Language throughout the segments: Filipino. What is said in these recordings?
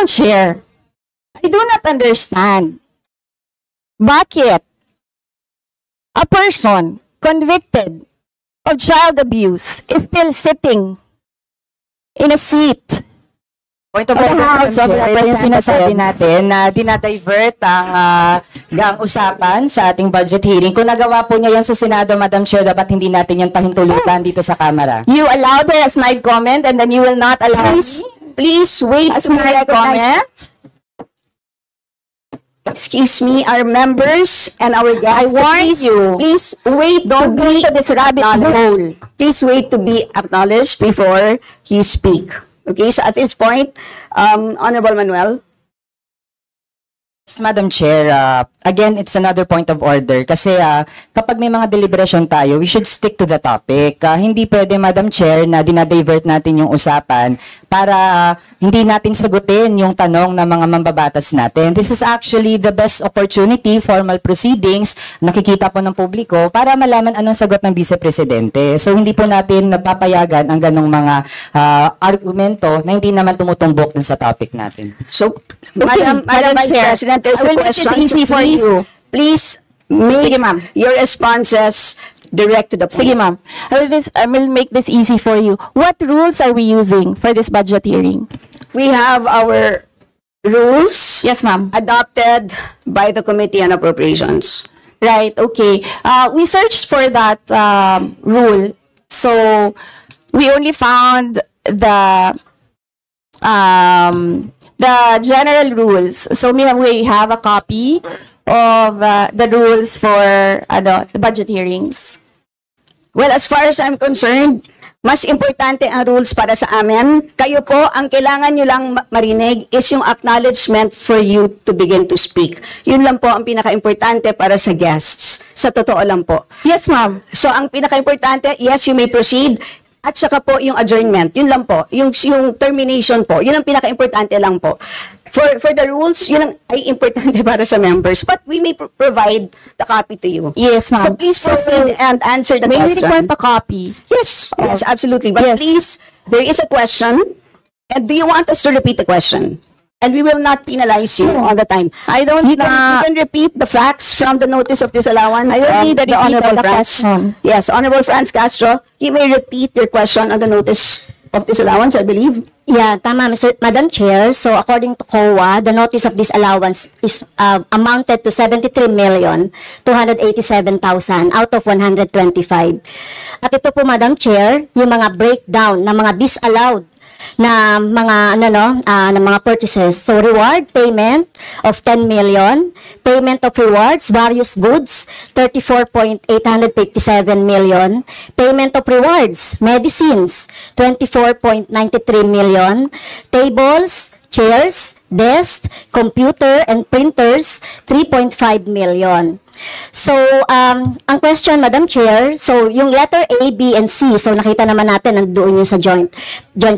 Madam Chair, I do not understand bakit a person convicted of child abuse is still sitting in a seat. Point of order, yung sinasabi natin na dinadivert ang usapan sa ating budget hearing. Kung nagawa po niya yan sa Senado, Madam Chair, dapat hindi natin yan pahintulutan dito sa Kamara. You allowed her a snide comment and then you will not allow Please wait a snide comment? Excuse me, our members and our guests. I warn you. Please wait. Don't go into this rabbit hole. Please wait to be acknowledged before you speak. Okay, so at this point, Honorable Manuel. Madam Chair, again, it's another point of order kasi kapag may mga deliberation tayo, we should stick to the topic. Hindi pwede, Madam Chair, na dinadivert natin yung usapan para hindi natin sagutin yung tanong ng mga mambabatas natin. This is actually the best opportunity, formal proceedings, nakikita po ng publiko para malaman anong sagot ng Vice Presidente. So hindi po natin napapayagan ang ganong mga argumento na hindi naman tumutumbok dun sa topic natin. So, Madam Vice President, there's a question. Easy for you. Please make your responses direct to the point. Sige, ma'am. I will make this easy for you. What rules are we using for this budget hearing? We have our rules. Yes, ma'am. Adopted by the Committee on Appropriations. Right, okay. We searched for that rule. So, we only found the general rules. So we have a copy of the rules for the budget hearings. Well, as far as I'm concerned, mas importante ang rules para sa amin. Kayo po, ang kailangan nyo lang marinig is yung acknowledgement for you to begin to speak. Yun lang po ang pinaka-importante para sa guests. Sa totoo lang po. Yes, ma'am. So, ang pinaka-importante, yes, you may proceed. At saka po yung adjournment, yun lang po. Yung termination po, yun ang pinaka-importante lang po. For the rules, yun ang ay importante para sa members. But we may provide the copy to you. Yes, ma'am. So please proceed and answer the question. May we request a copy? Yes, yes, absolutely. But yes. Please, there is a question. And do you want us to repeat the question? And we will not penalize you all the time. I don't you can repeat the facts from the notice of disallowance. I don't need the Honorable question. Yes, Honorable Franz Castro, you may repeat your question on the notice of disallowance, I believe. Yeah, tama, Madam Chair. So according to COA, the notice of disallowance is amounted to 73,287,000 out of 125. At ito po, Madam Chair, yung mga breakdown ng mga disallowed na mga mga purchases. So reward payment of 10 million, payment of rewards, various goods 34.857 million, payment of rewards, medicines 24.93 million, tables, chairs, desk, computer and printers 3.5 million. So, ang question, Madam Chair, so yung letter A, B, and C, so nakita naman natin nandoon yung sa joint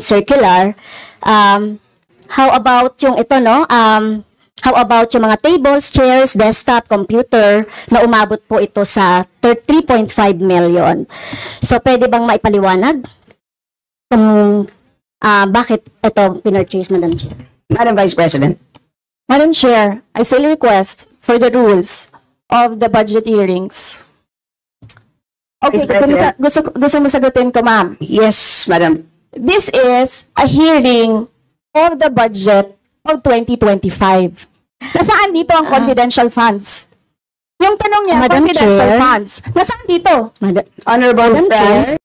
circular. How about yung ito, no? How about yung mga tables, chairs, desktop, computer, na umabot po ito sa 3.5 million. So, pwede bang maipaliwanag kung bakit ito pinurchase, Madam Chair? Madam Vice President. Madam Chair, I still request for the rules of the budget hearings. Okay, gusto mo sagutin ko, ma'am? Yes, madam. This is a hearing of the budget of 2025. Nasaan dito ang confidential funds? Yung tanong niya, Madam confidential Chair, funds. Nasaan dito? Honorable Franz.